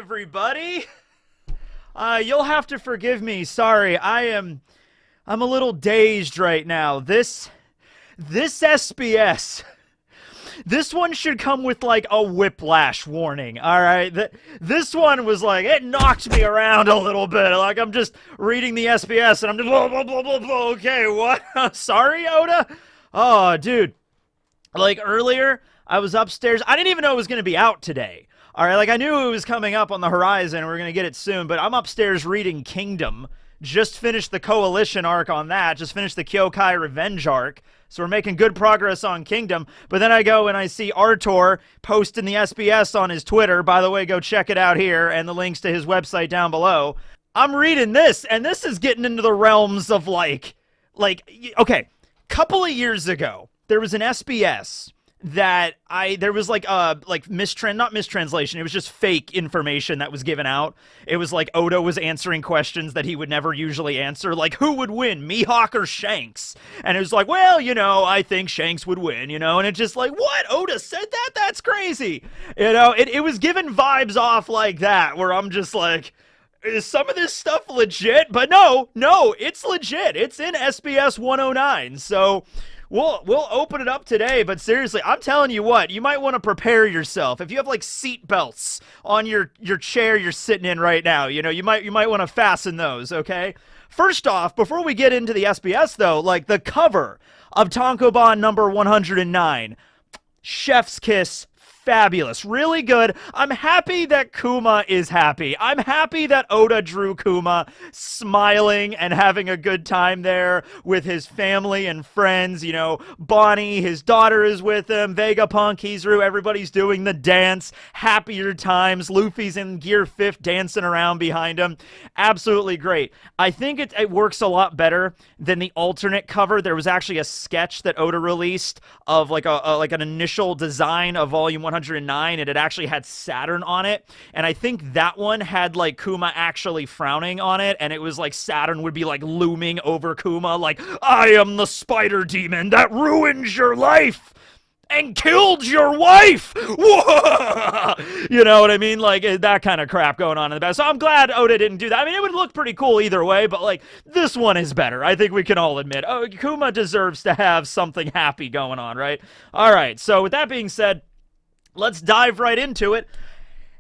everybody. You'll have to forgive me. Sorry, I'm a little dazed right now. This SBS, this one should come with like a whiplash warning. All right, this one was like it knocked me around a little bit. Like I'm just reading the SBS and I'm just blah, blah, blah, blah, blah. Okay, what? Sorry, Oda. Oh, dude. Like earlier, I was upstairs. I didn't even know it was going to be out today. All right, like I knew it was coming up on the horizon. And we're going to get it soon, but I'm upstairs reading Kingdom. Just finished the Coalition arc on that. Just finished the Kyokai Revenge arc. So we're making good progress on Kingdom. But then I go and I see Artor posting the SBS on his Twitter. By the way, go check it out here and the links to his website down below. I'm reading this, and this is getting into the realms of like, okay, couple of years ago, there was an SBS that there was like not mistranslation, it was just fake information that was given out. It was like Oda was answering questions that he would never usually answer, like who would win, Mihawk or Shanks? And it was like, well, you know, I think Shanks would win, you know, and it's just like, what? Oda said that? That's crazy. You know, it was giving vibes off like that, where I'm just like, is some of this stuff legit? But no, it's legit. It's in SBS 109, so We'll open it up today, but seriously, I'm telling you what, you might want to prepare yourself. If you have like seat belts on your chair you're sitting in right now, you know, you might want to fasten those, okay? First off, before we get into the SBS though, like the cover of Tankobon number 109, chef's kiss. Fabulous. Really good. I'm happy that Kuma is happy. I'm happy that Oda drew Kuma smiling and having a good time there with his family and friends. You know, Bonney, his daughter is with him. Vegapunk, Kizaru, everybody's doing the dance. Happier times. Luffy's in Gear 5th dancing around behind him. Absolutely great. I think it works a lot better than the alternate cover. There was actually a sketch that Oda released of like an initial design of Volume 109, and it actually had Saturn on it, and I think that one had like Kuma actually frowning on it, and it was like Saturn would be like looming over Kuma like, I am the spider demon that ruins your life and killed your wife. You know what I mean? Like that kind of crap going on in the back. So I'm glad Oda didn't do that. I mean, it would look pretty cool either way, but like this one is better. I think we can all admit. Oh, Kuma deserves to have something happy going on, right? All right. So with that being said, let's dive right into it.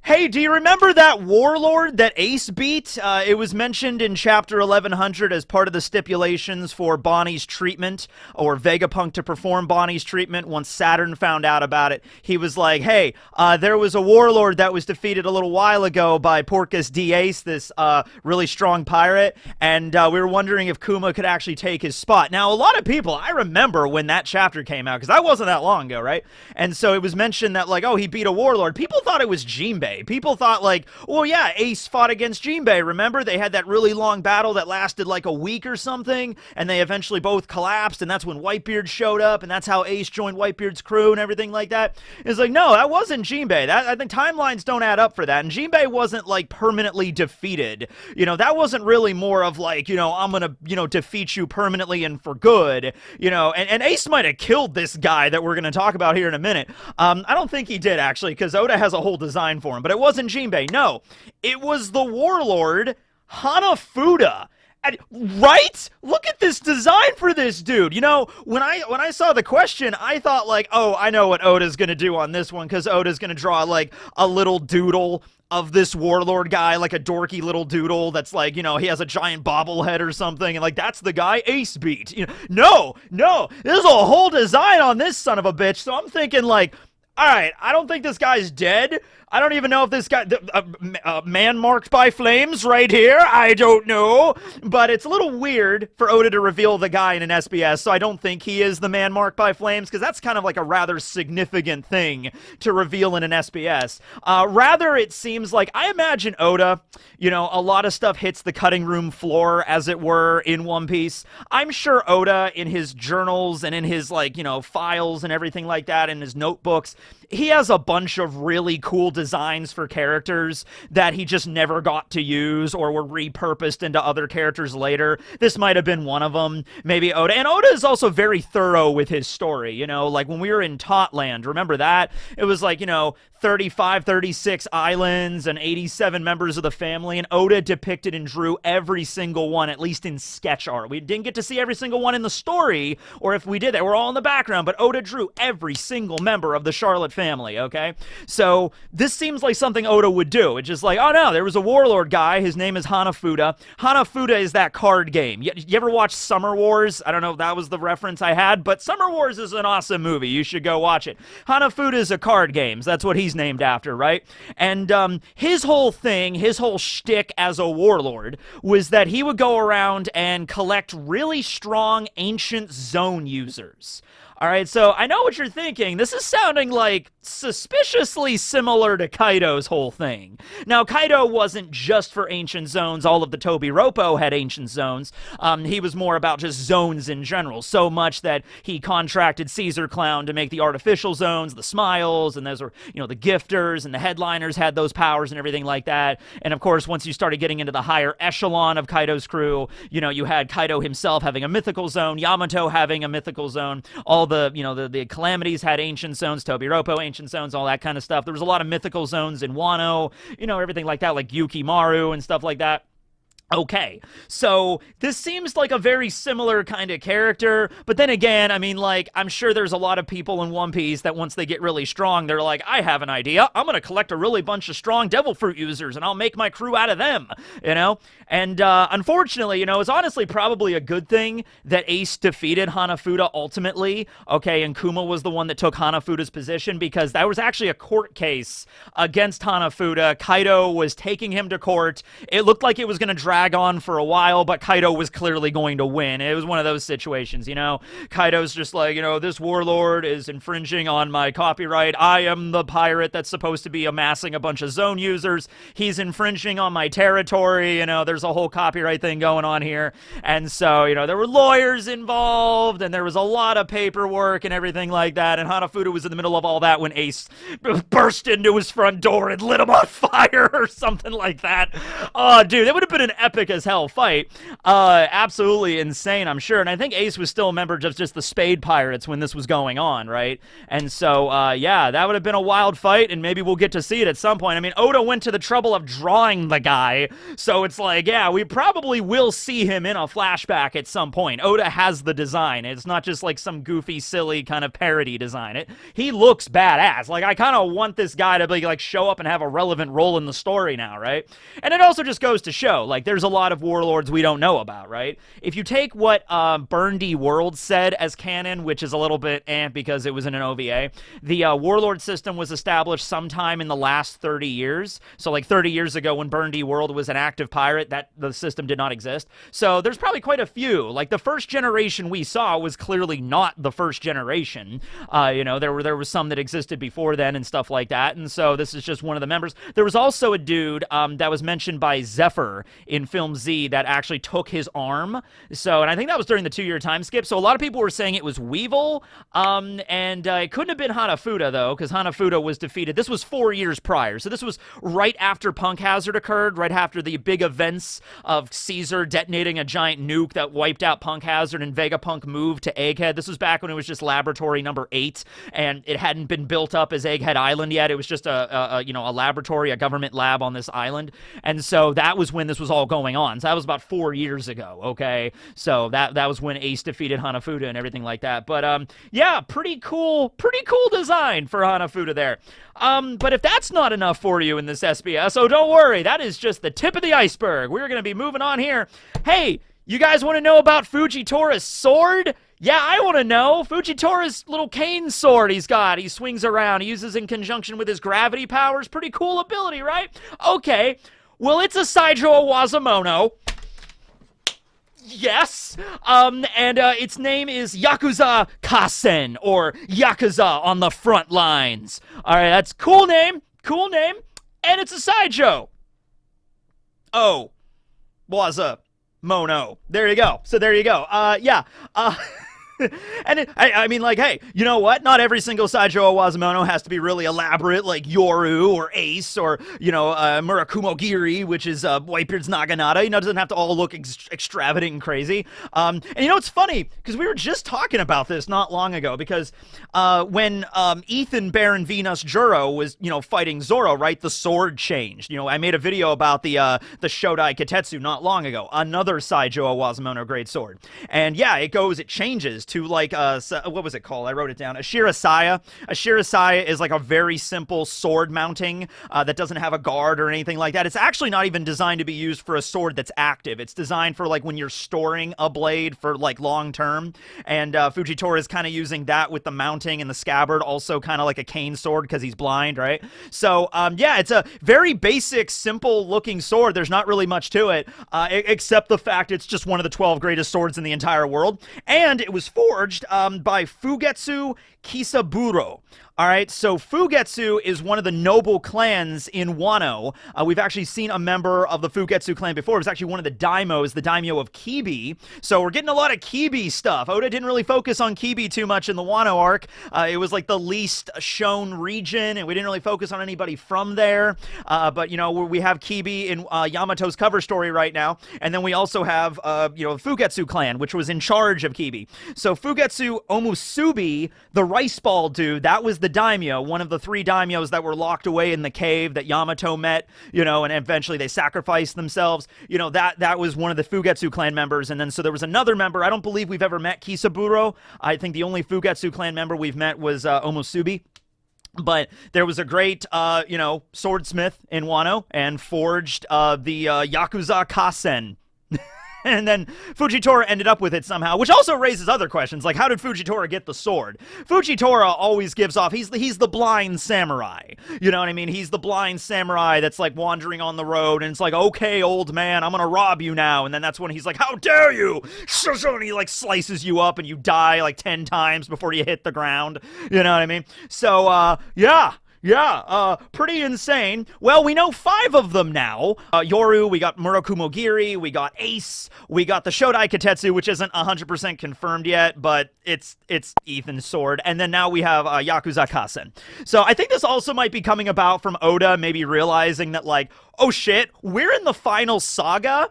Hey, do you remember that Warlord that Ace beat? It was mentioned in Chapter 1100 as part of the stipulations for Bonney's treatment, or Vegapunk to perform Bonney's treatment. Once Saturn found out about it, he was like, hey, there was a Warlord that was defeated a little while ago by Porcus D. Ace, this really strong pirate, and we were wondering if Kuma could actually take his spot. Now, a lot of people, I remember when that chapter came out, because that wasn't that long ago, right? And so it was mentioned that, like, oh, he beat a Warlord. People thought it was Jinbei. People thought like, well, yeah, Ace fought against Jinbei. Remember? They had that really long battle that lasted like a week or something, and they eventually both collapsed, and that's when Whitebeard showed up, and that's how Ace joined Whitebeard's crew and everything like that. It's like, no, that wasn't Jinbei. I think timelines don't add up for that, and Jinbei wasn't like permanently defeated. You know, that wasn't really more of like, you know, I'm gonna, you know, defeat you permanently and for good, you know, and Ace might have killed this guy that we're gonna talk about here in a minute. I don't think he did, actually, because Oda has a whole design for him, but it wasn't Jinbei. No, it was the Warlord Hanafuda. Right? Look at this design for this dude. You know, when I saw the question, I thought like, oh, I know what Oda's gonna do on this one, because Oda's gonna draw like a little doodle of this Warlord guy, like a dorky little doodle that's like, you know, he has a giant bobblehead or something, and like that's the guy Ace beat. You know, no, there's a whole design on this son of a bitch. So I'm thinking like, all right, I don't think this guy's dead. I don't even know if this guy, man marked by flames right here. I don't know. But it's a little weird for Oda to reveal the guy in an SBS, so I don't think he is the man marked by flames, because that's kind of like a rather significant thing to reveal in an SBS. Rather, it seems like, I imagine Oda, you know, a lot of stuff hits the cutting room floor, as it were, in One Piece. I'm sure Oda, in his journals and in his, like, you know, files and everything like that, in his notebooks, he has a bunch of really cool designs for characters that he just never got to use or were repurposed into other characters later. This might have been one of them. Maybe Oda. And Oda is also very thorough with his story, you know, like when we were in Totland, remember that? It was like, you know, 35, 36 islands and 87 members of the family, and Oda depicted and drew every single one, at least in sketch art. We didn't get to see every single one in the story, or if we did, they were all in the background, but Oda drew every single member of the Charlotte family, okay? So this seems like something Oda would do. It's just like, oh no, there was a warlord guy, his name is Hanafuda. Hanafuda is that card game. You ever watch Summer Wars? I don't know if that was the reference I had, but Summer Wars is an awesome movie. You should go watch it. Hanafuda is a card game. That's what he's named after, right? And his whole thing, his whole shtick as a warlord was that he would go around and collect really strong ancient zone users. All right, so I know what you're thinking. This is sounding like suspiciously similar to Kaido's whole thing. Now, Kaido wasn't just for ancient zones. All of the Tobi-Roppo had ancient zones. He was more about just zones in general, so much that he contracted Caesar Clown to make the artificial zones, the smiles, and those were, you know, the gifters and the headliners had those powers and everything like that. And of course, once you started getting into the higher echelon of Kaido's crew, you know, you had Kaido himself having a mythical zone, Yamato having a mythical zone, all the, you know, the Calamities had ancient zones, Tobi-Roppo ancient zones, all that kind of stuff. There was a lot of mythical zones in Wano, you know, everything like that, like Yukimaru and stuff like that. Okay, so this seems like a very similar kind of character, but then again, I mean, like, I'm sure there's a lot of people in One Piece that once they get really strong, they're like, I have an idea, I'm gonna collect a really bunch of strong Devil Fruit users, and I'll make my crew out of them, you know? And, unfortunately, you know, it's honestly probably a good thing that Ace defeated Hanafuda ultimately, okay, and Kuma was the one that took Hanafuda's position, because that was actually a court case against Hanafuda. Kaido was taking him to court. It looked like it was gonna drag on for a while, but Kaido was clearly going to win. It was one of those situations, you know? Kaido's just like, you know, this warlord is infringing on my copyright. I am the pirate that's supposed to be amassing a bunch of zone users. He's infringing on my territory, you know, there's a whole copyright thing going on here. And so, you know, there were lawyers involved, and there was a lot of paperwork and everything like that, and Hanafuda was in the middle of all that when Ace burst into his front door and lit him on fire or something like that. Oh, dude, that would have been an epic as hell fight. Absolutely insane, I'm sure. And I think Ace was still a member of just the Spade Pirates when this was going on, right? And so, yeah, that would have been a wild fight, and maybe we'll get to see it at some point. I mean, Oda went to the trouble of drawing the guy, so it's like, yeah, we probably will see him in a flashback at some point. Oda has the design. It's not just like some goofy, silly kind of parody design. He looks badass. Like, I kind of want this guy to be, like, show up and have a relevant role in the story now, right? And it also just goes to show, like, there's a lot of warlords we don't know about, right? If you take what Burndy World said as canon, which is a little bit because it was in an OVA, the warlord system was established sometime in the last 30 years. So like 30 years ago when Burndy World was an active pirate, that the system did not exist. So there's probably quite a few. Like the first generation we saw was clearly not the first generation. You know, there was some that existed before then and stuff like that. And so this is just one of the members. There was also a dude that was mentioned by Zephyr in Film Z that actually took his arm. So, and I think that was during the 2-year time skip. So a lot of people were saying it was Weevil. And it couldn't have been Hanafuda though, because Hanafuda was defeated. This was 4 years prior. So this was right after Punk Hazard occurred, right after the big events of Caesar detonating a giant nuke that wiped out Punk Hazard and Vegapunk moved to Egghead. This was back when it was just laboratory number 8 and it hadn't been built up as Egghead Island yet. It was just a laboratory, a government lab on this island. And so that was when this was all going on. So that was about 4 years ago, okay? So that was when Ace defeated Hanafuda and everything like that. But yeah, pretty cool design for Hanafuda there. But if that's not enough for you in this SBS, oh, don't worry. That is just the tip of the iceberg. We're going to be moving on here. Hey, you guys want to know about Fujitora's sword? Yeah, I want to know. Fujitora's little cane sword he swings around. He uses in conjunction with his gravity powers. Pretty cool ability, right? Okay. Well, it's a Saijo Awazamono. Yes, and its name is Yakuza Kasen, or Yakuza on the front lines. All right, that's cool name, and it's a Saijo. Waza Mono. There you go. So there you go. Yeah. And I mean, like, hey, you know what? Not every single Saijo Awazumono has to be really elaborate, like Yoru or Ace or, Murakumo Giri, which is Whitebeard's Naginata. It doesn't have to all look extravagant and crazy. And it's funny, because we were just talking about this not long ago, because when Ethan Baron Venus Juro was, fighting Zoro, right, the sword changed. I made a video about the Shodai Kitetsu not long ago, another Saijo Awazumono grade sword. And yeah, it changes to like, what was it called? I wrote it down. A Shirasaya. A Shirasaya is like a very simple sword mounting that doesn't have a guard or anything like that. It's actually not even designed to be used for a sword that's active. It's designed for like when you're storing a blade for like long term. And Fujitora is kind of using that with the mounting and the scabbard, also kind of like a cane sword because he's blind, right? So yeah, it's a very basic, simple looking sword. There's not really much to it, except the fact it's just one of the 12 greatest swords in the entire world. And it was forged by Fugetsu Kisaburo. All right, so Fugetsu is one of the noble clans in Wano. We've actually seen a member of the Fugetsu clan before. It was actually one of the daimyos, the daimyo of Kibi. So we're getting a lot of Kibi stuff. Oda didn't really focus on Kibi too much in the Wano arc. It was like the least shown region, and we didn't really focus on anybody from there. But, we have Kibi in Yamato's cover story right now. And then we also have, the Fugetsu clan, which was in charge of Kibi. So Fugetsu Omusubi, the rice ball dude, that was the daimyo, one of the 3 daimyos that were locked away in the cave that Yamato met, and eventually they sacrificed themselves. That was one of the Fugetsu clan members. And then so there was another member. I don't believe we've ever met Kisaburo. I think the only Fugetsu clan member we've met was Omusubi. But there was a great, swordsmith in Wano and forged the Yakuza Kasen. And then Fujitora ended up with it somehow, which also raises other questions, like how did Fujitora get the sword? Fujitora always gives off, he's the blind samurai, you know what I mean? He's the blind samurai that's like wandering on the road, and it's like, okay, old man, I'm gonna rob you now, and then that's when he's like, how dare you? And he like slices you up and you die like 10 times before you hit the ground, you know what I mean? So, yeah, pretty insane. Well, we know 5 of them now. Yoru, we got Murakumo Giri, we got Ace, we got the Shodai Kitetsu, which isn't 100% confirmed yet, but it's Ethan's sword. And then now we have Yakuza Kasen. So I think this also might be coming about from Oda maybe realizing that, like, oh shit, we're in the final saga,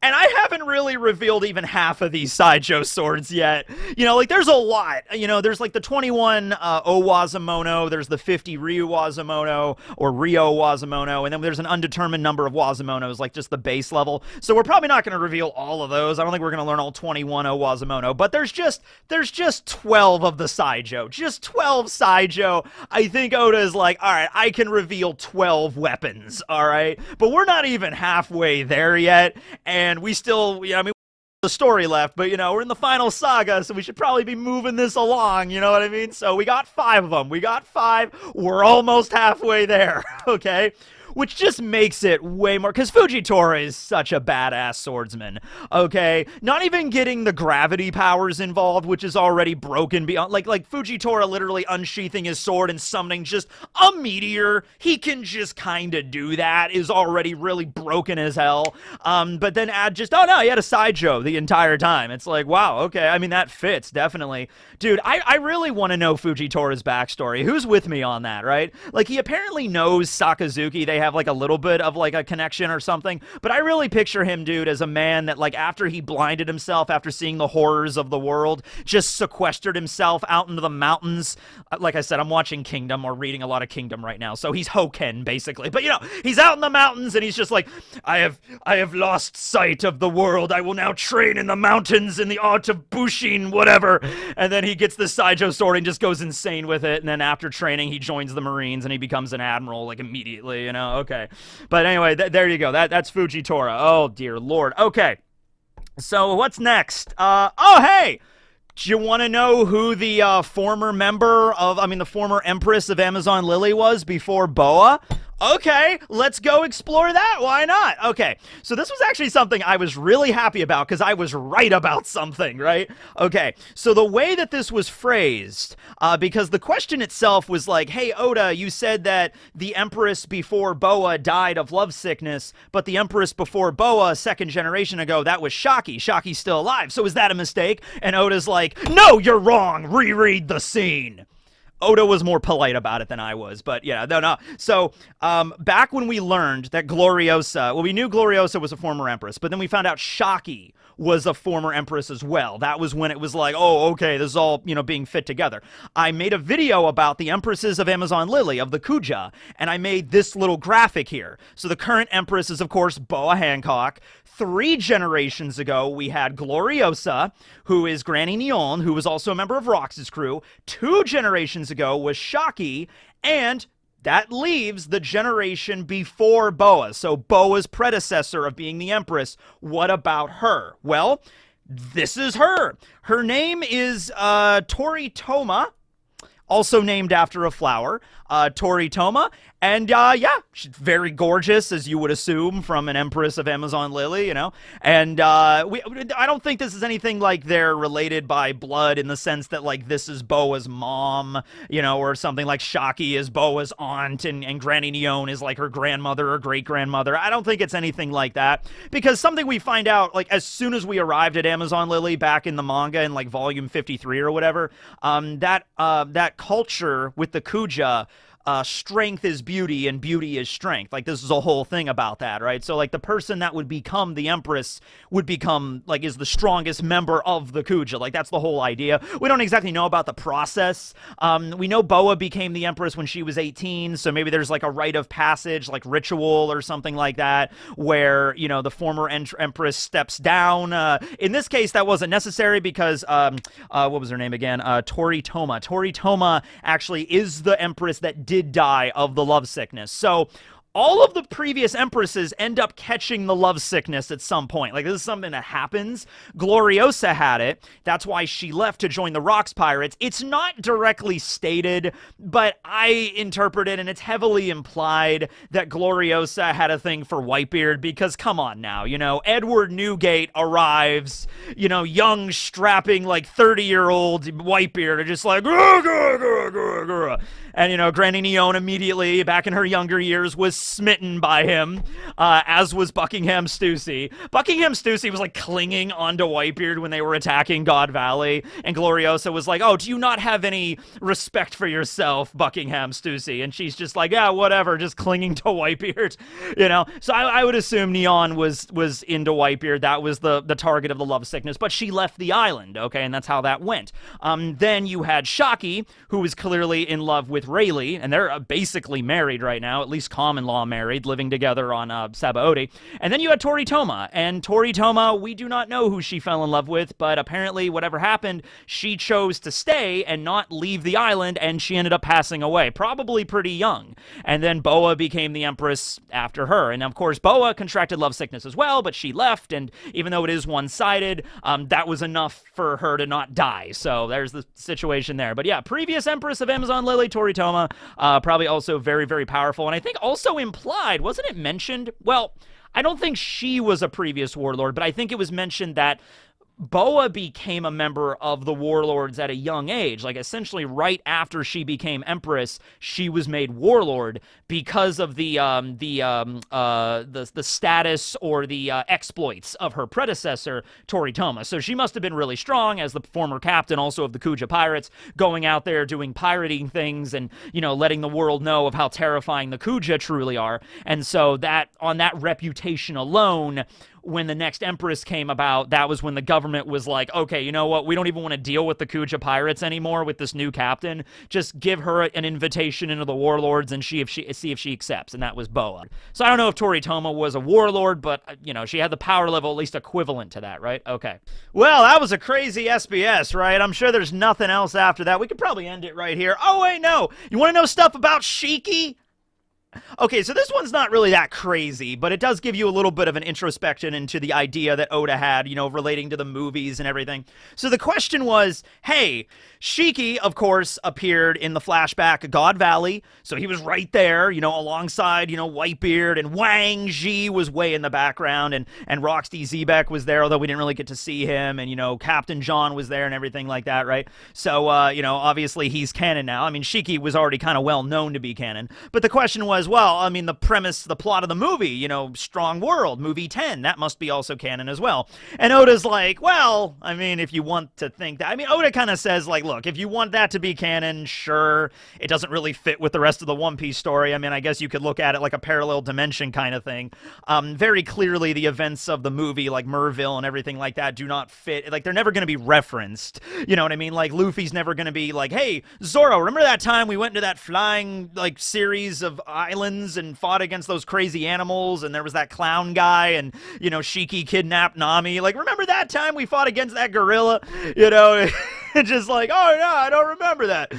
and I haven't really revealed even half of these Saijo swords yet. There's a lot. There's like the 21 Owazumono, there's the 50 Ryu-Wazumono, or Ryo-Wazumono, and then there's an undetermined number of Wazumonos, like just the base level. So we're probably not going to reveal all of those. I don't think we're going to learn all 21 Owazumono, but there's just 12 of the Saijo. Just 12 Saijo. I think Oda is like, all right, I can reveal 12 weapons, all right? But we're not even halfway there yet, and we still, the story left, but we're in the final saga, so we should probably be moving this along, you know what I mean? So we got 5 of them. We got 5. We're almost halfway there, okay? Which just makes it way more, because Fujitora is such a badass swordsman, okay? Not even getting the gravity powers involved, which is already broken beyond, like Fujitora literally unsheathing his sword and summoning just a meteor, he can just kind of do that, is already really broken as hell. But then add just, oh no, he had a Saijo the entire time. It's like, wow, okay, I mean, that fits, definitely. Dude, I really want to know Fujitora's backstory. Who's with me on that, right? Like, he apparently knows Sakazuki, they have like a little bit of like a connection or something, but I really picture him, dude, as a man that, like, after he blinded himself after seeing the horrors of the world, just sequestered himself out into the mountains. Like I said, I'm watching Kingdom or reading a lot of Kingdom right now, so he's Hoken basically, but he's out in the mountains and he's just like, I have lost sight of the world, I will now train in the mountains in the art of Bushin, whatever. And then he gets the Saijo sword and just goes insane with it, and then after training he joins the Marines and he becomes an admiral like immediately, okay. But anyway, there you go. That's Fujitora. Oh, dear Lord. Okay. So what's next? Oh, hey! Do you want to know who the former member of, the former Empress of Amazon Lily was before Boa? Okay, let's go explore that. Why not? Okay, so this was actually something I was really happy about because I was right about something, right? Okay, so the way that this was phrased, because the question itself was like, hey, Oda, you said that the Empress before Boa died of lovesickness, but the Empress before Boa, second generation ago, that was Shaki. Shaki's still alive, so is that a mistake? And Oda's like, no, you're wrong. Reread the scene. Oda was more polite about it than I was, but yeah, no. So, back when we learned that Gloriosa, well, we knew Gloriosa was a former empress, but then we found out Shaki was a former empress as well. That was when it was like, oh, okay, this is all, being fit together. I made a video about the empresses of Amazon Lily, of the Kuja, and I made this little graphic here. So the current empress is, of course, Boa Hancock. 3 generations ago, we had Gloriosa, who is Granny Neon, who was also a member of Rox's crew. 2 generations ago was Shaki, and that leaves the generation before Boa. So Boa's predecessor of being the Empress. What about her? Well, this is her. Her name is Toritoma, also named after a flower, Toritoma. And, yeah, she's very gorgeous, as you would assume, from an Empress of Amazon Lily, And I don't think this is anything like they're related by blood in the sense that, like, this is Boa's mom, or something like Shaki is Boa's aunt and Granny Neon is, like, her grandmother or great-grandmother. I don't think it's anything like that. Because something we find out, like, as soon as we arrived at Amazon Lily back in the manga in, like, volume 53 or whatever, that culture with the Kuja, strength is beauty and beauty is strength. Like, this is a whole thing about that, right? So, like, the person that would become the Empress would become, like, is the strongest member of the Kuja. Like, that's the whole idea. We don't exactly know about the process. We know Boa became the Empress when she was 18, so maybe there's, like, a rite of passage, like, ritual or something like that, where, the former Empress steps down. In this case, that wasn't necessary because, what was her name again? Toritoma. Toritoma actually is the Empress that did die of the lovesickness. So all of the previous empresses end up catching the lovesickness at some point. Like, this is something that happens. Gloriosa had it. That's why she left to join the Rocks Pirates. It's not directly stated, but I interpret it, and it's heavily implied that Gloriosa had a thing for Whitebeard, because come on now, Edward Newgate arrives, young, strapping, like, 30-year-old Whitebeard are just like, grr, grr, grr, grr, grr. And, Granny Neon immediately, back in her younger years, was smitten by him, as was Buckingham Stussy. Buckingham Stussy was, like, clinging onto Whitebeard when they were attacking God Valley, and Gloriosa was like, oh, do you not have any respect for yourself, Buckingham Stussy? And she's just like, yeah, whatever, just clinging to Whitebeard, So I would assume Neon was into Whitebeard. That was the target of the lovesickness, but she left the island, okay, and that's how that went. Then you had Shaki, who was clearly in love with Rayleigh, and they're basically married right now, at least common law married, living together on Sabaody. And then you had Toritoma, and Toritoma, we do not know who she fell in love with, but apparently whatever happened, she chose to stay and not leave the island, and she ended up passing away, probably pretty young. And then Boa became the Empress after her, and of course Boa contracted lovesickness as well, but she left, and even though it is one-sided, that was enough for her to not die, so there's the situation there. But yeah, previous Empress of Amazon Lily, Toritoma, probably also very, very powerful, and I think also implied, wasn't it mentioned? Well, I don't think she was a previous warlord, but I think it was mentioned that Boa became a member of the Warlords at a young age. Like, essentially right after she became Empress, she was made Warlord because of the status or the exploits of her predecessor, Toritoma. So she must have been really strong as the former captain also of the Kuja Pirates, going out there doing pirating things and, letting the world know of how terrifying the Kuja truly are. And so that, on that reputation alone, when the next Empress came about, that was when the government was like, okay, you know what, we don't even want to deal with the Kuja Pirates anymore with this new captain. Just give her an invitation into the Warlords and see if she accepts, and that was Boa. So I don't know if Toritoma was a Warlord, but, she had the power level at least equivalent to that, right? Okay. Well, that was a crazy SBS, right? I'm sure there's nothing else after that. We could probably end it right here. Oh, wait, no. You want to know stuff about Shiki? Okay, so this one's not really that crazy, but it does give you a little bit of an introspection into the idea that Oda had, relating to the movies and everything. So the question was, hey, Shiki, of course, appeared in the flashback of God Valley, so he was right there, alongside, Whitebeard, and Wang Ji was way in the background, and Roxy Zebek was there, although we didn't really get to see him, and, Captain John was there and everything like that, right? So, obviously he's canon now. I mean, Shiki was already kind of well known to be canon, but the question was, well, I mean, the premise, the plot of the movie, Strong World, movie 10, that must be also canon as well. And Oda's like, well, I mean, if you want to think that, I mean, Oda kind of says, like, look, if you want that to be canon, sure, it doesn't really fit with the rest of the One Piece story. I mean, I guess you could look at it like a parallel dimension kind of thing. Very clearly, the events of the movie, like Merville and everything like that, do not fit. Like, they're never going to be referenced. You know what I mean? Like, Luffy's never going to be like, hey, Zoro, remember that time we went into that flying, like, series of islands and fought against those crazy animals, and there was that clown guy, and, Shiki kidnapped Nami. Like, remember that time we fought against that gorilla? Just like, oh, no, I don't remember that.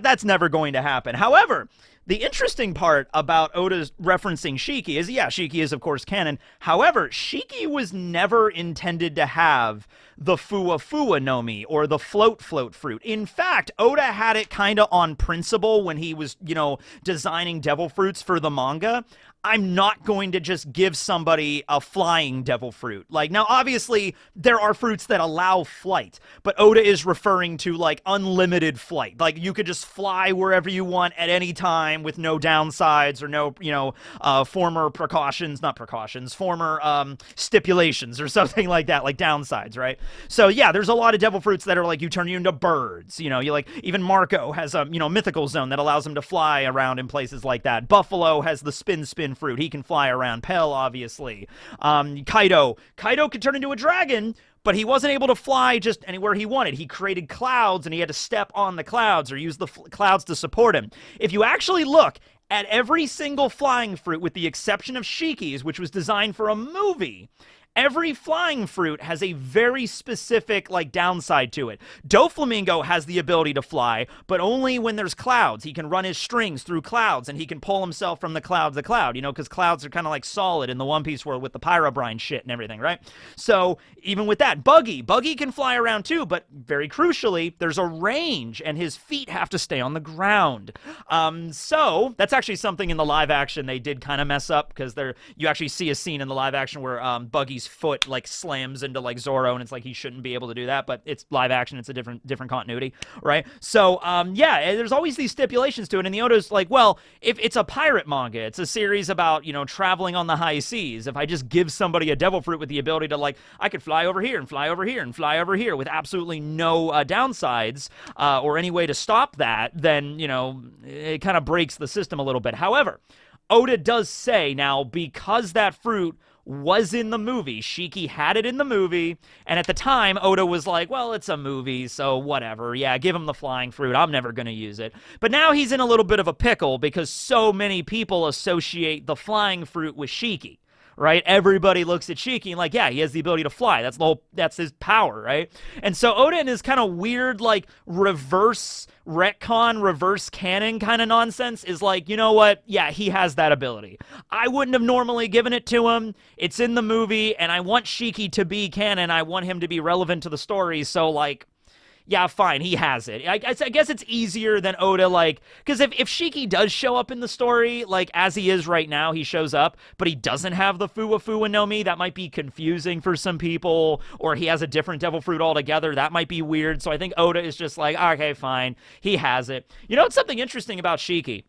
That's never going to happen. However, the interesting part about Oda's referencing Shiki is, yeah, Shiki is, of course, canon. However, Shiki was never intended to have the Fuwa-Fuwa Nomi, or the float fruit. In fact, Oda had it kind of on principle when he was, designing devil fruits for the manga. I'm not going to just give somebody a flying devil fruit. Like, now, obviously, there are fruits that allow flight, but Oda is referring to, like, unlimited flight. Like, you could just fly wherever you want at any time with no downsides or no, former stipulations or something like that, like downsides, right? So, yeah, there's a lot of devil fruits that are, like, you turn you into birds, you like, even Marco has a, mythical zone that allows him to fly around in places like that. Buffalo has the spin fruit. He can fly around. Pell, obviously. Kaido could turn into a dragon, but he wasn't able to fly just anywhere he wanted. He created clouds, and he had to step on the clouds or use the clouds to support him. If you actually look at every single flying fruit, with the exception of Shiki's, which was designed for a movie, every flying fruit has a very specific, like, downside to it. Doflamingo has the ability to fly, but only when there's clouds. He can run his strings through clouds, and he can pull himself from the cloud to cloud, because clouds are kind of like solid in the One Piece world with the pyrobrine shit and everything, right? So, even with that, Buggy can fly around too, but very crucially, there's a range, and his feet have to stay on the ground. So, that's actually something in the live action they did kind of mess up, because you actually see a scene in the live action where Buggy's foot, like, slams into, like, Zoro, and it's like he shouldn't be able to do that, but it's live action, it's a different continuity, right? So, yeah, there's always these stipulations to it, and the Oda's like, well, if it's a pirate manga, it's a series about, traveling on the high seas. If I just give somebody a devil fruit with the ability to, like, I could fly over here and fly over here and fly over here with absolutely no downsides or any way to stop that, then, it kind of breaks the system a little bit. However, Oda does say now, because that fruit was in the movie, Shiki had it in the movie, and at the time, Oda was like, well, it's a movie, so whatever, yeah, give him the flying fruit, I'm never going to use it. But now he's in a little bit of a pickle, because so many people associate the flying fruit with Shiki. Right? Everybody looks at Shiki and like, yeah, he has the ability to fly. That's his power, right? And so Oda in his kind of weird, like, reverse retcon, reverse canon kind of nonsense is like, you know what? Yeah, he has that ability. I wouldn't have normally given it to him. It's in the movie, and I want Shiki to be canon. I want him to be relevant to the story, so, like, yeah, fine, he has it. I guess it's easier than Oda, like, because if Shiki does show up in the story, like, as he is right now, he shows up, but he doesn't have the Fuwa-Fuwa Nomi, that might be confusing for some people, or he has a different devil fruit altogether, that might be weird, so I think Oda is just like, okay, fine, he has it. It's something interesting about Shiki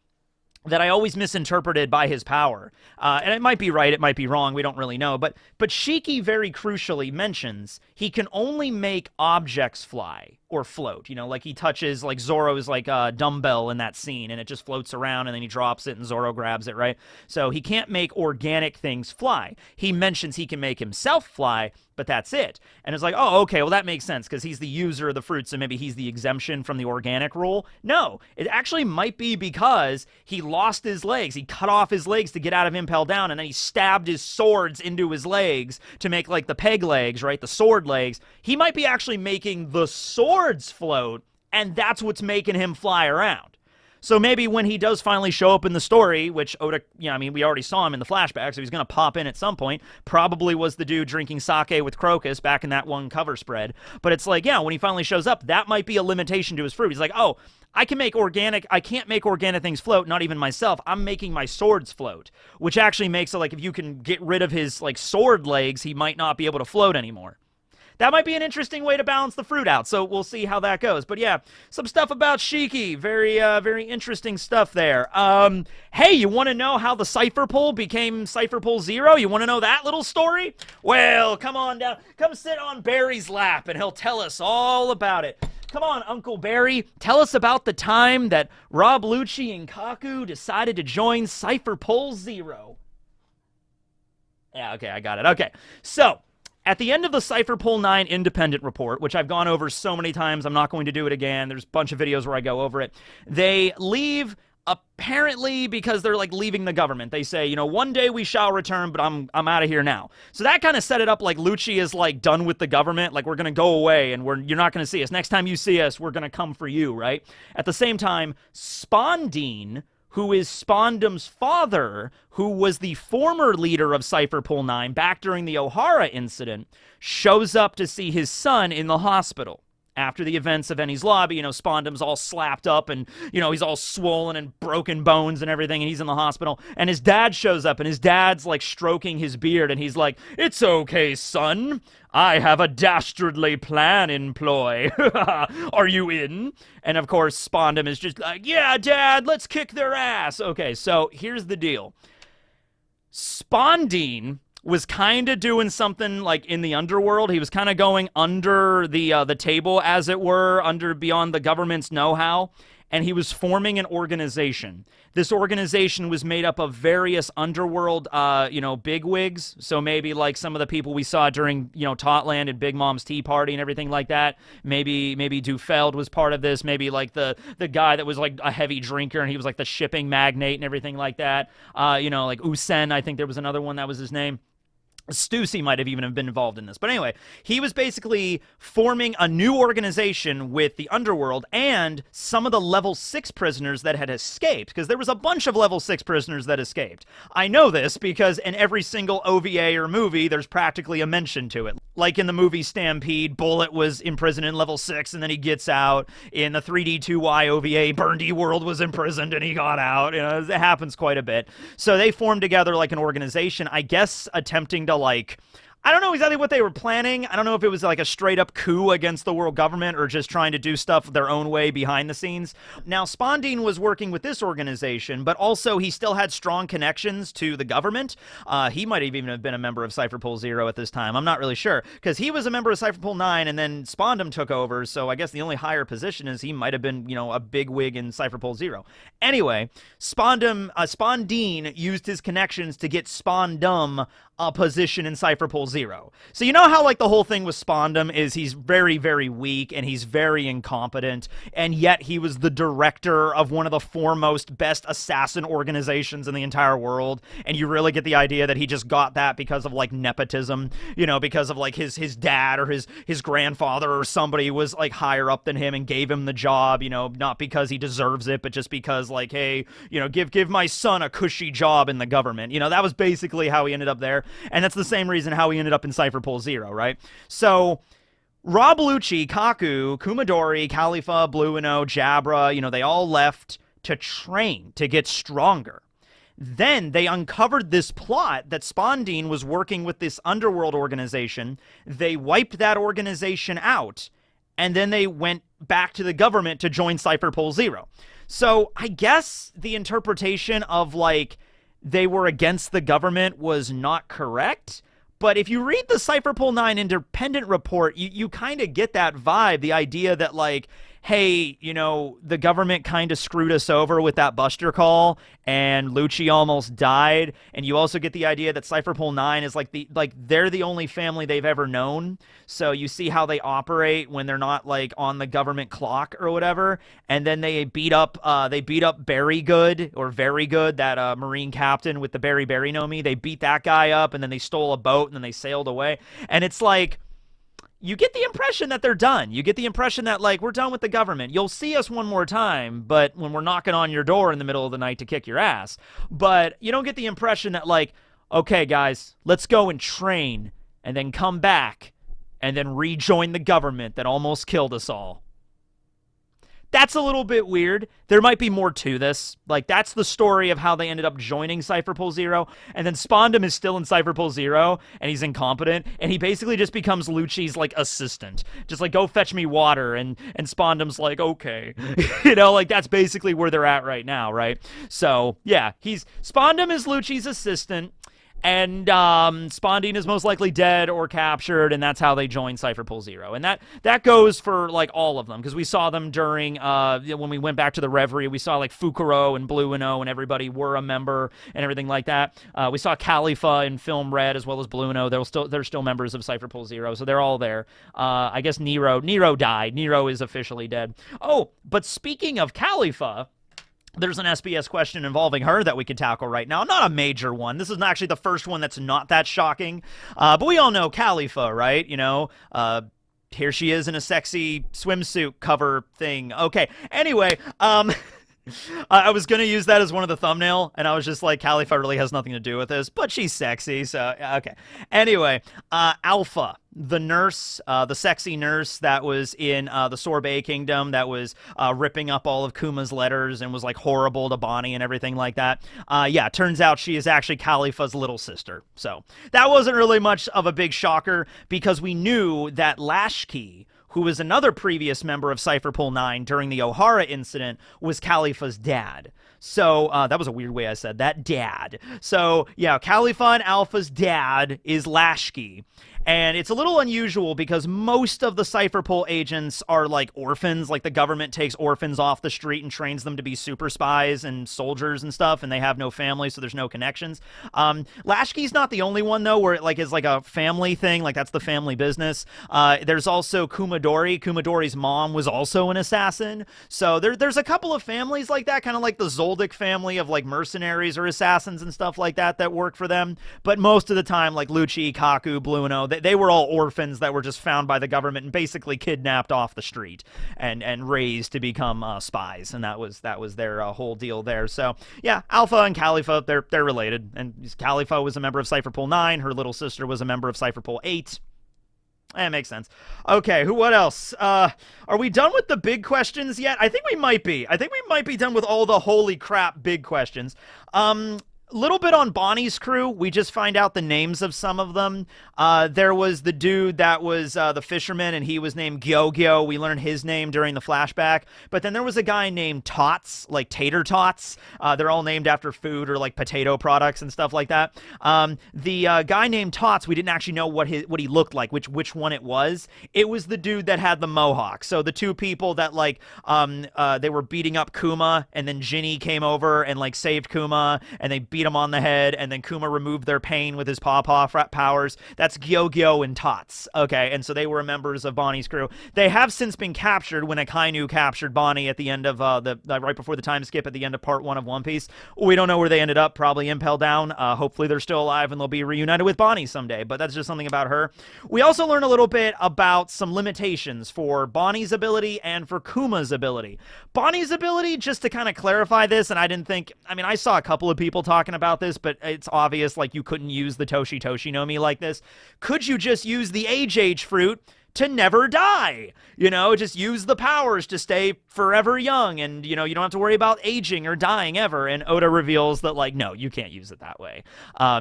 that I always misinterpreted by his power. And it might be right, it might be wrong, we don't really know. But Shiki very crucially mentions he can only make objects fly or float. Like he touches, like Zoro's, like, dumbbell in that scene, and it just floats around, and then he drops it, and Zoro grabs it, right? So he can't make organic things fly. He mentions he can make himself fly, but that's it. And it's like, oh, okay, well, that makes sense, because he's the user of the fruit, so maybe he's the exemption from the organic rule. No, it actually might be because he lost his legs. He cut off his legs to get out of Impel Down, and then he stabbed his swords into his legs to make, like, the peg legs, right? The sword legs. He might be actually making the swords float, and that's what's making him fly around. So maybe when he does finally show up in the story, which Oda, I mean, we already saw him in the flashback, so he's going to pop in at some point, probably was the dude drinking sake with Crocus back in that one cover spread. But it's like, yeah, when he finally shows up, that might be a limitation to his fruit. He's like, oh, I can't make organic things float, not even myself. I'm making my swords float, which actually makes it like if you can get rid of his like sword legs, he might not be able to float anymore. That might be an interesting way to balance the fruit out, so we'll see how that goes. But yeah, some stuff about Shiki. Very interesting stuff there. Hey, you want to know how the Cypher Pull became Cypher Pull 0? You want to know that little story? Well, come on down. Come sit on Barry's lap, and he'll tell us all about it. Come on, Uncle Barry. Tell us about the time that Rob Lucci and Kaku decided to join Cypher Pull 0. Yeah, okay, I got it. Okay, so at the end of the Cypher Pull 9 independent report, which I've gone over so many times, I'm not going to do it again. There's a bunch of videos where I go over it. They leave apparently because they're like leaving the government. They say, you know, one day we shall return, but I'm out of here now. So that kind of set it up like Lucci is like done with the government. Like we're going to go away and you're not going to see us. Next time you see us, we're going to come for you, right? At the same time, Spandine, who is Spandum's father, who was the former leader of Cypher Pull 9 back during the O'Hara incident, shows up to see his son in the hospital. After the events of Eni's Lobby, you know, Spandum's all slapped up and, you know, he's all swollen and broken bones and everything, and he's in the hospital. And his dad shows up, and his dad's, like, stroking his beard, and he's like, "It's okay, son. I have a dastardly plan in ploy. Are you in?" And, of course, Spandum is just like, "Yeah, Dad, let's kick their ass." Okay, so here's the deal. Spandine was kind of doing something like in the underworld. He was kind of going under the table, as it were, under beyond the government's know-how, and he was forming an organization. This organization was made up of various underworld, bigwigs. So maybe like some of the people we saw during, Totland and Big Mom's Tea Party and everything like that. Maybe Dufeld was part of this. Maybe like the guy that was like a heavy drinker and he was like the shipping magnate and everything like that. Like Usen, I think there was another one that was his name. Stussy might have even been involved in this. But anyway, he was basically forming a new organization with the underworld and some of the level 6 prisoners that had escaped, because there was a bunch of level 6 prisoners that escaped. I know this because in every single OVA or movie, there's practically a mention to it. Like in the movie Stampede, Bullet was imprisoned in level 6 and then he gets out. In the 3D2Y OVA, Burndy World was imprisoned and he got out. It happens quite a bit. So they formed together like an organization, I guess attempting to like, I don't know exactly what they were planning. I don't know if it was like a straight up coup against the world government or just trying to do stuff their own way behind the scenes. Now, Spandine was working with this organization, but also he still had strong connections to the government. He might have even been a member of Cypher Pull 0 at this time. I'm not really sure, because he was a member of Cypher Pull 9 and then Spandum took over, so I guess the only higher position is he might have been, a big wig in Cypher Pull 0. Anyway, Spandine used his connections to get Spandum a position in Cypher Pull 0. So you know how like the whole thing with Spandum is he's very, very weak and he's very incompetent, and yet he was the director of one of the foremost best assassin organizations in the entire world, and you really get the idea that he just got that because of like nepotism, because of like his dad or his grandfather or somebody was like higher up than him and gave him the job, not because he deserves it, but just because like, hey, give my son a cushy job in the government. That was basically how he ended up there. And that's the same reason how he ended up in Cypher Pull 0, right? So Rob Lucci, Kaku, Kumadori, Kalifa, Blue Uno, Jabra, they all left to train, to get stronger. Then they uncovered this plot that Spandine was working with this underworld organization. They wiped that organization out, and then they went back to the government to join Cypher Pull 0. So I guess the interpretation of like they were against the government was not correct. But if you read the Cypher Pull 9 independent report, you kind of get that vibe, the idea that like, hey, the government kind of screwed us over with that Buster call, and Lucci almost died. And you also get the idea that Cypher Pull 9 is they're the only family they've ever known. So you see how they operate when they're not like on the government clock or whatever. And then they beat up Very Good, that Marine captain with the Berry Nomi. They beat that guy up, and then they stole a boat, and then they sailed away. And it's like, you get the impression that they're done. You get the impression that, like, we're done with the government. You'll see us one more time, but when we're knocking on your door in the middle of the night to kick your ass. But you don't get the impression that, like, okay, guys, let's go and train and then come back and then rejoin the government that almost killed us all. That's a little bit weird. There might be more to this. Like, that's the story of how they ended up joining Cypher Pull Zero. And then Spandine is still in Cypher Pull Zero, and he's incompetent. And he basically just becomes Lucci's, like, assistant. Just like, go fetch me water. And Spandine's like, okay. You know, like, that's basically where they're at right now, right? So, yeah, Spandine is Lucci's assistant. And Spandine is most likely dead or captured, and that's how they join Cypher Pull Zero. And that goes for, like, all of them, because we saw them during, when we went back to the Reverie, we saw, like, Fukuro and Blue and O and everybody were a member and everything like that. We saw Kalifa in Film Red as well as Blue and O. They're still members of Cypher Pull Zero, so they're all there. I guess Nero died. Nero is officially dead. Oh, but speaking of Kalifa, there's an SBS question involving her that we could tackle right now. Not a major one. This is actually the first one that's not that shocking. But we all know Kalifa, right? You know, here she is in a sexy swimsuit cover thing. Okay, anyway, I was going to use that as one of the thumbnail, and I was just like, Kalifa really has nothing to do with this, but she's sexy, so, okay. Anyway, Alpha, the nurse, the sexy nurse that was in the Sorbet Kingdom that was ripping up all of Kuma's letters and was, like, horrible to Bonney and everything like that. Yeah, turns out she is actually Kalifa's little sister. So that wasn't really much of a big shocker because we knew that Lashki, who was another previous member of Cypher Pull 9 during the O'Hara incident, was Kalifa's dad. So, that was a weird way I said that, dad. So, yeah, Kalifa and Alpha's dad is Lashki. And it's a little unusual because most of the Cypher Pull agents are like orphans. Like, the government takes orphans off the street and trains them to be super spies and soldiers and stuff, and they have no family, so there's no connections. Lashki's not the only one, though, where it, like, is like a family thing. Like, that's the family business. There's also Kumadori. Kumadori's mom was also an assassin. So there's a couple of families like that, kind of like the Zoldyck family of, like, mercenaries or assassins and stuff like that work for them. But most of the time, like, Lucci, Kaku, Blue and O, they were all orphans that were just found by the government and basically kidnapped off the street and raised to become spies, and that was their whole deal there. So yeah, Alpha and Kalifa, they're related, and Kalifa was a member of Cypher Pull 9. Her little sister was a member of Cypher Pull 8. It makes sense. Okay, what else? Are we done with the big questions yet? I think we might be. I think we might be done with all the holy crap big questions. Little bit on Bonney's crew. We just find out the names of some of them. There was the dude that was the fisherman, and he was named Gyo-Gyo. We learned his name during the flashback. But then there was a guy named Tots, like Tater Tots. They're all named after food or like potato products and stuff like that. The guy named Tots, we didn't actually know what he looked like, which one it was. It was the dude that had the mohawk. So the two people that, like, they were beating up Kuma, and then Ginny came over and, like, saved Kuma, and they beat him on the head, and then Kuma removed their pain with his paw powers. That's Gyo-Gyo and Tots. Okay, and so they were members of Bonney's crew. They have since been captured when Akainu captured Bonney at the end of right before the time skip at the end of part 1 of One Piece. We don't know where they ended up, probably Impel Down. Hopefully they're still alive and they'll be reunited with Bonney someday, but that's just something about her. We also learn a little bit about some limitations for Bonney's ability and for Kuma's ability. Bonney's ability, just to kind of clarify this, and I saw a couple of people talking about this, but it's obvious, like, you couldn't use the Toshi no Mi like this. Could you just use the age fruit to never die? You know, just use the powers to stay forever young, and, you know, you don't have to worry about aging or dying ever. And Oda reveals that, like, no, you can't use it that way.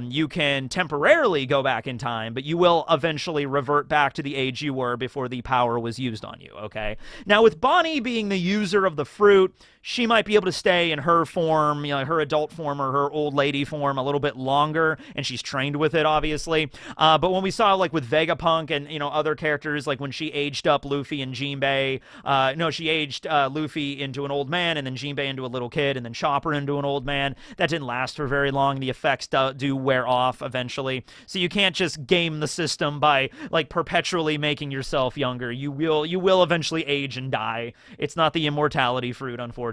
You can temporarily go back in time, but you will eventually revert back to the age you were before the power was used on you, okay? Now, with Bonney being the user of the fruit, she might be able to stay in her form, you know, her adult form or her old lady form a little bit longer, and she's trained with it, obviously. But when we saw, like, with Vegapunk and, you know, other characters, like when she aged up Luffy and Jinbei, she aged Luffy into an old man, and then Jinbei into a little kid, and then Chopper into an old man. That didn't last for very long. The effects do wear off eventually. So you can't just game the system by, like, perpetually making yourself younger. You will eventually age and die. It's not the immortality fruit, unfortunately.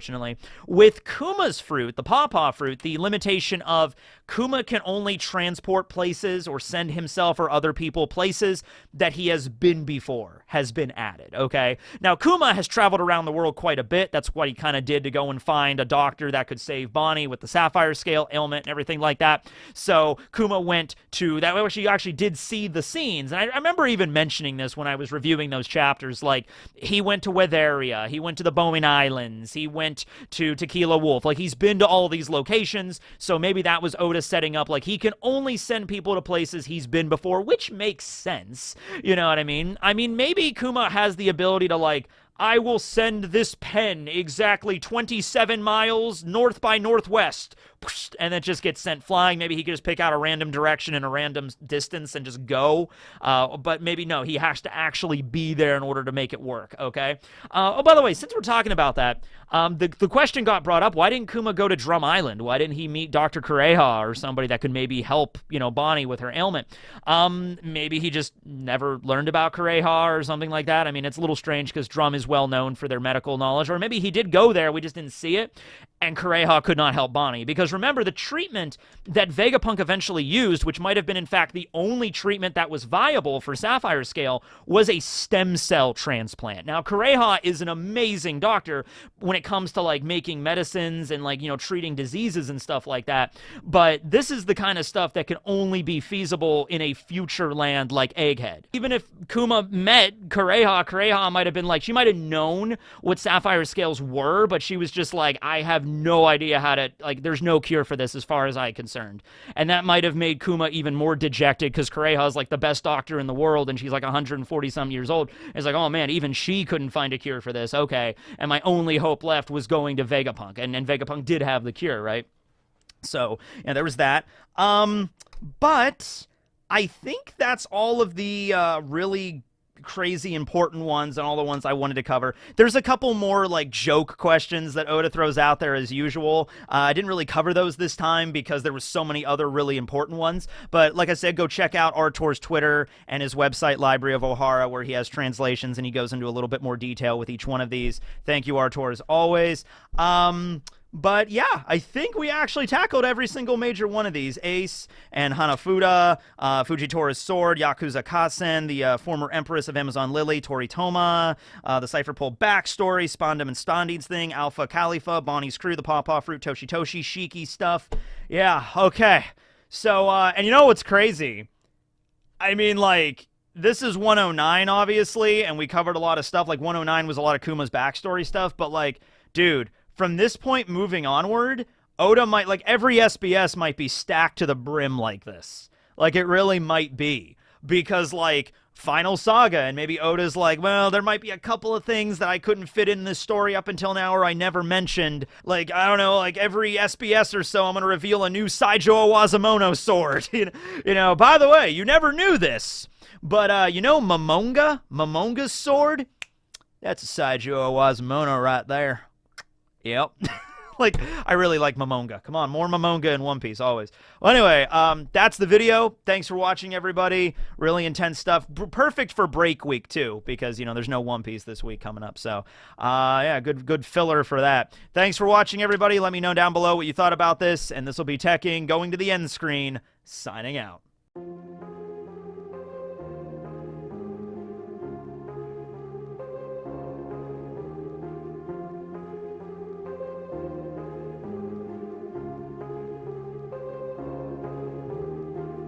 With Kuma's fruit, the Pawpaw fruit, the limitation of Kuma can only transport places or send himself or other people places that he has been before. 64 has been added, okay? Now, Kuma has traveled around the world quite a bit. That's what he kind of did to go and find a doctor that could save Bonney with the sapphire scale ailment and everything like that. So Kuma went to that. She actually did see the scenes, and I remember even mentioning this when I was reviewing those chapters. Like, he went to Weatheria, he went to the Bowman Islands, he went to Tequila Wolf. Like, he's been to all these locations, so maybe that was Oda setting up, like, he can only send people to places he's been before, which makes sense. You know what I mean? I mean, maybe Kuma has the ability to, like, I will send this pen exactly 27 miles north by northwest, and then just gets sent flying. Maybe he could just pick out a random direction and a random distance and just go. But maybe no, he has to actually be there in order to make it work, okay? Oh, by the way, since we're talking about that, the question got brought up, why didn't Kuma go to Drum Island? Why didn't he meet Dr. Kureha or somebody that could maybe help, you know, Bonney with her ailment? Maybe he just never learned about Kureha or something like that. I mean, it's a little strange because Drum is well known for their medical knowledge, or maybe he did go there, we just didn't see it, and Kureha could not help Bonney. Because remember, the treatment that Vegapunk eventually used, which might have been in fact the only treatment that was viable for Sapphire Scale, was a stem cell transplant. Now, Kureha is an amazing doctor when it comes to, like, making medicines and, like, you know, treating diseases and stuff like that, but this is the kind of stuff that can only be feasible in a future land like Egghead. Even if Kuma met Kureha might have been like, she might have known what Sapphire Scales were, but she was just like, I have no idea how to, like, there's no cure for this as far as I'm concerned. And that might have made Kuma even more dejected because Kureha is, like, the best doctor in the world, and she's, like, 140-some years old. It's like, oh, man, even she couldn't find a cure for this. Okay. And my only hope left was going to Vegapunk. And Vegapunk did have the cure, right? So, yeah, there was that. But I think that's all of the really crazy important ones and all the ones I wanted to cover. There's a couple more, like, joke questions that Oda throws out there as usual. I didn't really cover those this time because there was so many other really important ones, but like I said, go check out Artor's Twitter and his website, Library of Ohara, where he has translations and he goes into a little bit more detail with each one of these. Thank you, Artor, as always. But yeah, I think we actually tackled every single major one of these. Ace and Hanafuda, Fujitora's sword, Yakuza Kasen, the former Empress of Amazon Lily, Toritoma, the Cypher Pole backstory, Spandam and Spandine's thing, Alpha Kalifa, Bonney's crew, the Pawpaw Fruit, Toshi, Shiki stuff. Yeah, okay. So, and you know what's crazy? I mean, like, this is 109, obviously, and we covered a lot of stuff. Like, 109 was a lot of Kuma's backstory stuff, but, like, dude, from this point moving onward, Oda might, like, every SBS might be stacked to the brim like this. Like, it really might be. Because, like, Final Saga, and maybe Oda's like, well, there might be a couple of things that I couldn't fit in this story up until now or I never mentioned. Like, I don't know, like, every SBS or so, I'm going to reveal a new Saijo Owazamono sword. You know, by the way, you never knew this, but, you know, Momonga's sword? That's a Saijo Owazamono right there. Yep. Like, I really like Momonga. Come on, more Momonga in One Piece, always. Well, anyway, that's the video. Thanks for watching, everybody. Really intense stuff. Perfect for break week, too, because, you know, there's no One Piece this week coming up. So, yeah, good filler for that. Thanks for watching, everybody. Let me know down below what you thought about this, and this will be Teching, going to the end screen, signing out.